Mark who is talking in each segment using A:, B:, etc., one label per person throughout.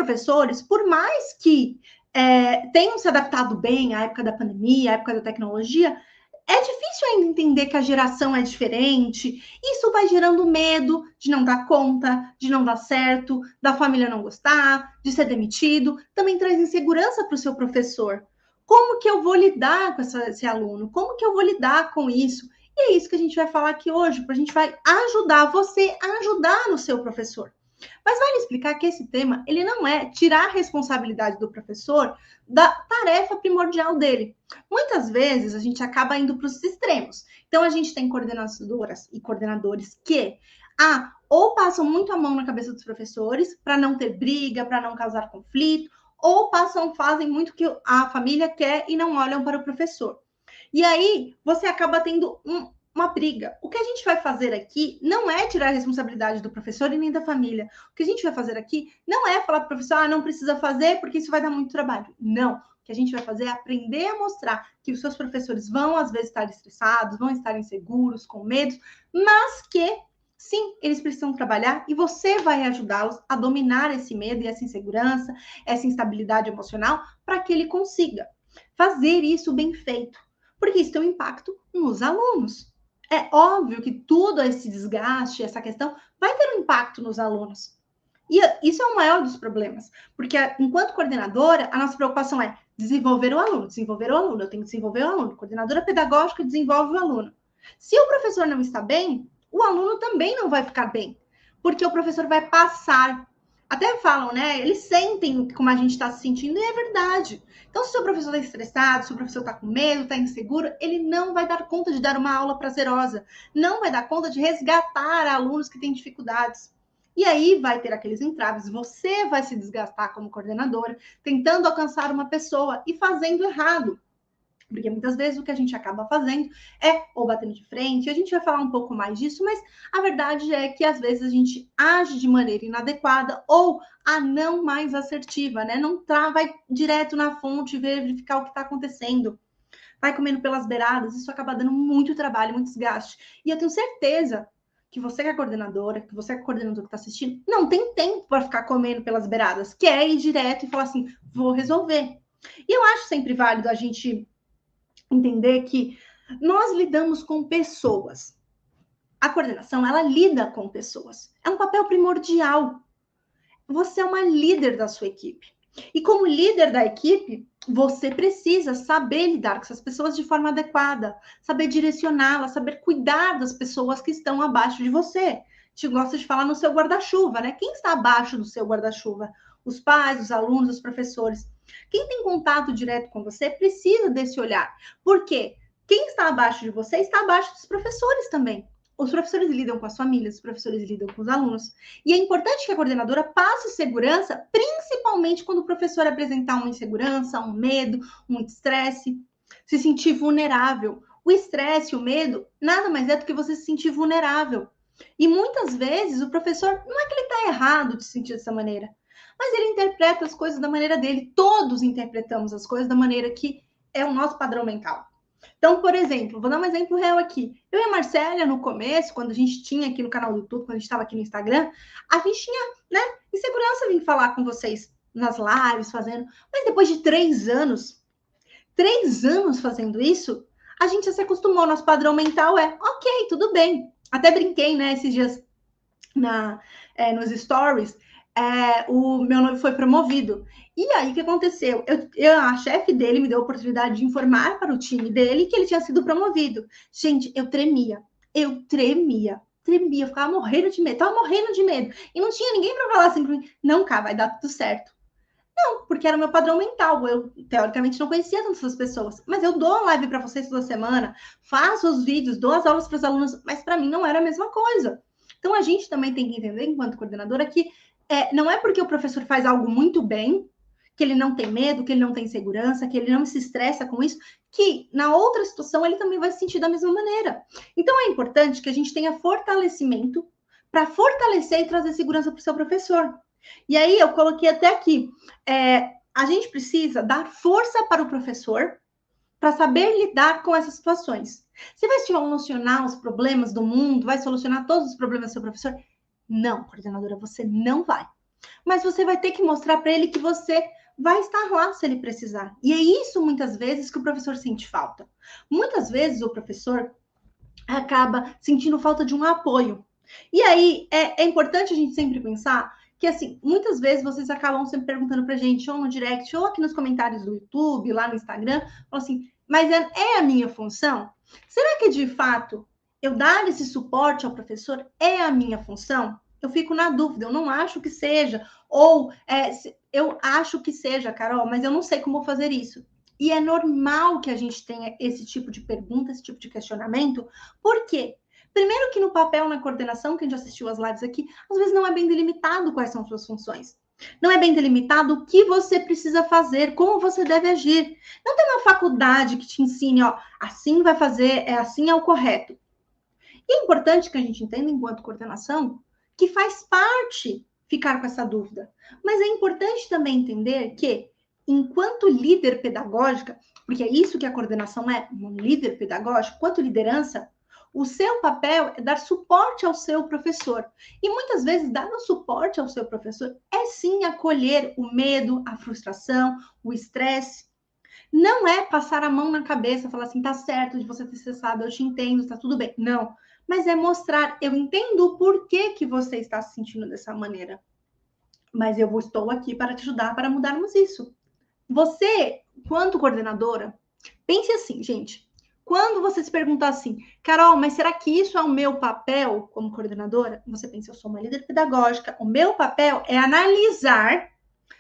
A: professores, por mais que tenham se adaptado bem à época da pandemia, à época da tecnologia, é difícil ainda entender que a geração é diferente. Isso vai gerando medo de não dar conta, de não dar certo, da família não gostar, de ser demitido. Também traz insegurança para o seu professor. Como que eu vou lidar com esse aluno? Como que eu vou lidar com isso? E é isso que a gente vai falar aqui hoje, a gente vai ajudar você a ajudar no seu professor. Mas vale explicar que esse tema, ele não é tirar a responsabilidade do professor da tarefa primordial dele. Muitas vezes a gente acaba indo para os extremos. Então a gente tem coordenadoras e coordenadores que ou passam muito a mão na cabeça dos professores para não ter briga, para não causar conflito, ou fazem muito o que a família quer e não olham para o professor. E aí você acaba tendo uma briga. O que a gente vai fazer aqui não é tirar a responsabilidade do professor e nem da família. O que a gente vai fazer aqui não é falar para o professor, não precisa fazer porque isso vai dar muito trabalho. Não. O que a gente vai fazer é aprender a mostrar que os seus professores vão, às vezes, estar estressados, vão estar inseguros, com medo, mas que, sim, eles precisam trabalhar e você vai ajudá-los a dominar esse medo e essa insegurança, essa instabilidade emocional, para que ele consiga fazer isso bem feito. Porque isso tem um impacto nos alunos. É óbvio que tudo esse desgaste, essa questão, vai ter um impacto nos alunos. E isso é o maior dos problemas. Porque, enquanto coordenadora, a nossa preocupação é desenvolver o aluno. Eu tenho que desenvolver o aluno. Coordenadora pedagógica desenvolve o aluno. Se o professor não está bem, o aluno também não vai ficar bem. Porque o professor vai passar. Até falam, né? Eles sentem como a gente está se sentindo, e é verdade. Então, se o seu professor está estressado, se o professor está com medo, está inseguro, ele não vai dar conta de dar uma aula prazerosa. Não vai dar conta de resgatar alunos que têm dificuldades. E aí vai ter aqueles entraves, você vai se desgastar como coordenadora, tentando alcançar uma pessoa e fazendo errado. Porque muitas vezes o que a gente acaba fazendo é ou batendo de frente, a gente vai falar um pouco mais disso, mas a verdade é que às vezes a gente age de maneira inadequada ou a não mais assertiva, né? Não vai direto na fonte verificar o que está acontecendo. Vai comendo pelas beiradas, isso acaba dando muito trabalho, muito desgaste. E eu tenho certeza que você que é coordenadora, que você que é coordenador que está assistindo, não tem tempo para ficar comendo pelas beiradas, quer ir direto e falar assim, vou resolver. E eu acho sempre válido a gente entender que nós lidamos com pessoas. A coordenação, ela lida com pessoas. É um papel primordial. Você é uma líder da sua equipe. E como líder da equipe, você precisa saber lidar com essas pessoas de forma adequada, saber direcioná-las, saber cuidar das pessoas que estão abaixo de você. A gente gosta de falar no seu guarda-chuva, né? Quem está abaixo do seu guarda-chuva? Os pais, os alunos, os professores. Quem tem contato direto com você precisa desse olhar. Por quê? Quem está abaixo de você está abaixo dos professores também. Os professores lidam com as famílias, os professores lidam com os alunos. E é importante que a coordenadora passe segurança, principalmente quando o professor apresentar uma insegurança, um medo, um estresse, se sentir vulnerável. O estresse, o medo, nada mais é do que você se sentir vulnerável. E muitas vezes o professor, não é que ele está errado de se sentir dessa maneira, mas ele interpreta as coisas da maneira dele. Todos interpretamos as coisas da maneira que é o nosso padrão mental. Então, por exemplo, vou dar um exemplo real aqui. Eu e a Marcélia, no começo, quando a gente tinha aqui no canal do YouTube, quando a gente estava aqui no Instagram, a gente tinha, né, insegurança em vir falar com vocês nas lives, fazendo. Mas depois de 3 anos fazendo isso, a gente já se acostumou. Nosso padrão mental é, ok, tudo bem. Até brinquei, né, esses dias nos stories, o meu noivo foi promovido. E aí, o que aconteceu? A chefe dele me deu a oportunidade de informar para o time dele que ele tinha sido promovido. Gente, eu tremia, eu ficava morrendo de medo, tava morrendo de medo. E não tinha ninguém para falar assim para mim, não, cara, vai dar tudo certo. Não, porque era o meu padrão mental. Eu, teoricamente, não conhecia tantas essas pessoas. Mas eu dou live para vocês toda semana, faço os vídeos, dou as aulas para os alunos, mas para mim não era a mesma coisa. Então, a gente também tem que entender, enquanto coordenadora, que não é porque o professor faz algo muito bem, que ele não tem medo, que ele não tem segurança, que ele não se estressa com isso, que na outra situação ele também vai se sentir da mesma maneira. Então, é importante que a gente tenha fortalecimento para fortalecer e trazer segurança para o seu professor. E aí, eu coloquei até aqui, a gente precisa dar força para o professor para saber lidar com essas situações. Você vai solucionar os problemas do mundo, vai solucionar todos os problemas do seu professor? Não, coordenadora, você não vai. mas você vai ter que mostrar para ele que você vai estar lá se ele precisar. E é isso, muitas vezes, que o professor sente falta. Muitas vezes o professor acaba sentindo falta de um apoio. E aí, é importante a gente sempre pensar que, assim, muitas vezes vocês acabam sempre perguntando pra gente, ou no direct, ou aqui nos comentários do YouTube, lá no Instagram, falam assim, mas é a minha função? Será que, de fato, eu dar esse suporte ao professor é a minha função? Eu fico na dúvida, eu não acho que seja. Ou, eu acho que seja, Carol, mas eu não sei como fazer isso. E é normal que a gente tenha esse tipo de pergunta, esse tipo de questionamento, por quê? Primeiro que no papel, na coordenação, que a gente assistiu as lives aqui, às vezes não é bem delimitado quais são suas funções. Não é bem delimitado o que você precisa fazer, como você deve agir. Não tem uma faculdade que te ensine, ó, assim vai fazer, assim é o correto. E é importante que a gente entenda, enquanto coordenação, que faz parte ficar com essa dúvida. Mas é importante também entender que, enquanto líder pedagógica, porque é isso que a coordenação é, um líder pedagógico, quanto liderança, o seu papel é dar suporte ao seu professor. E muitas vezes dar o suporte ao seu professor é sim acolher o medo, a frustração, o estresse. Não é passar a mão na cabeça, falar assim, tá certo de você ter cessado, eu te entendo, tá tudo bem. Não. Mas é mostrar, eu entendo o porquê que você está se sentindo dessa maneira. Mas eu estou aqui para te ajudar para mudarmos isso. Você, quanto coordenadora, pense assim, gente. Quando você se perguntar assim, Carol, mas será que isso é o meu papel como coordenadora? Você pensa, eu sou uma líder pedagógica, o meu papel é analisar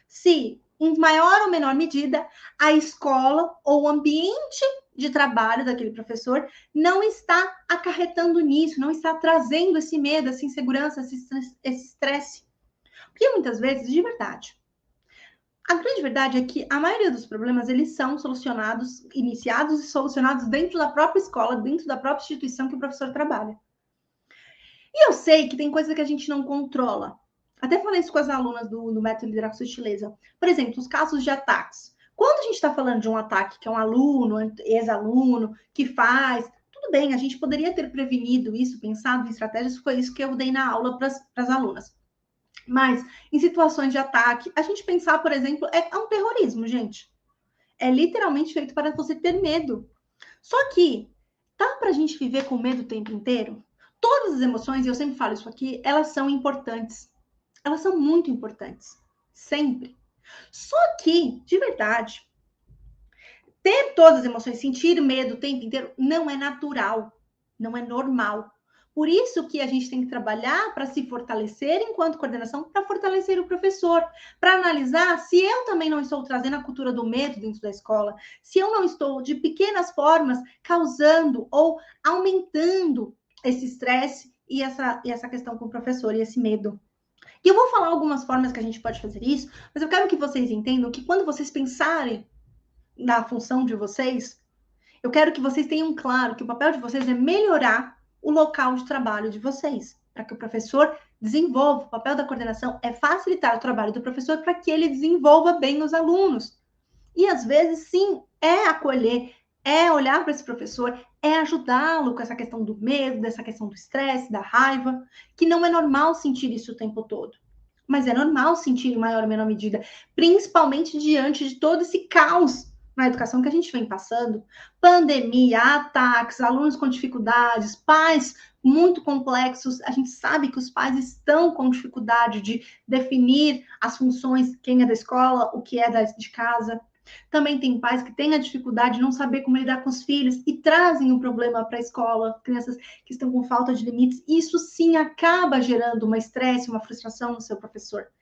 A: se, em maior ou menor medida, a escola ou o ambiente de trabalho daquele professor não está acarretando nisso, não está trazendo esse medo, essa insegurança, esse estresse. Porque muitas vezes, de verdade, a grande verdade é que a maioria dos problemas, eles são solucionados, iniciados e solucionados dentro da própria escola, dentro da própria instituição que o professor trabalha. E eu sei que tem coisa que a gente não controla. Até falei isso com as alunas do método Liderar Sutileza. Por exemplo, os casos de ataques. Quando a gente está falando de um ataque que é um aluno, ex-aluno, que faz, tudo bem, a gente poderia ter prevenido isso, pensado em estratégias, foi isso que eu dei na aula para as alunas. Mas, em situações de ataque, a gente pensar, por exemplo, é um terrorismo, gente. É literalmente feito para você ter medo. Só que, dá para a gente viver com medo o tempo inteiro? Todas as emoções, e eu sempre falo isso aqui, elas são importantes. Elas são muito importantes. Sempre. Só que, de verdade, ter todas as emoções, sentir medo o tempo inteiro, não é natural. Não é normal. Por isso que a gente tem que trabalhar para se fortalecer enquanto coordenação, para fortalecer o professor, para analisar se eu também não estou trazendo a cultura do medo dentro da escola, se eu não estou, de pequenas formas, causando ou aumentando esse estresse e essa questão com o professor e esse medo. E eu vou falar algumas formas que a gente pode fazer isso, mas eu quero que vocês entendam que quando vocês pensarem na função de vocês, eu quero que vocês tenham claro que o papel de vocês é melhorar o local de trabalho de vocês, para que o professor desenvolva. O papel da coordenação é facilitar o trabalho do professor para que ele desenvolva bem os alunos. E às vezes, sim, é acolher, é olhar para esse professor, é ajudá-lo com essa questão do medo, dessa questão do estresse, da raiva, que não é normal sentir isso o tempo todo. Mas é normal sentir em maior ou menor medida, principalmente diante de todo esse caos na educação que a gente vem passando, pandemia, ataques, alunos com dificuldades, pais muito complexos. A gente sabe que os pais estão com dificuldade de definir as funções, quem é da escola, o que é de casa. Também tem pais que têm a dificuldade de não saber como lidar com os filhos e trazem o problema para a escola, crianças que estão com falta de limites. Isso sim acaba gerando uma estresse, uma frustração no seu professor.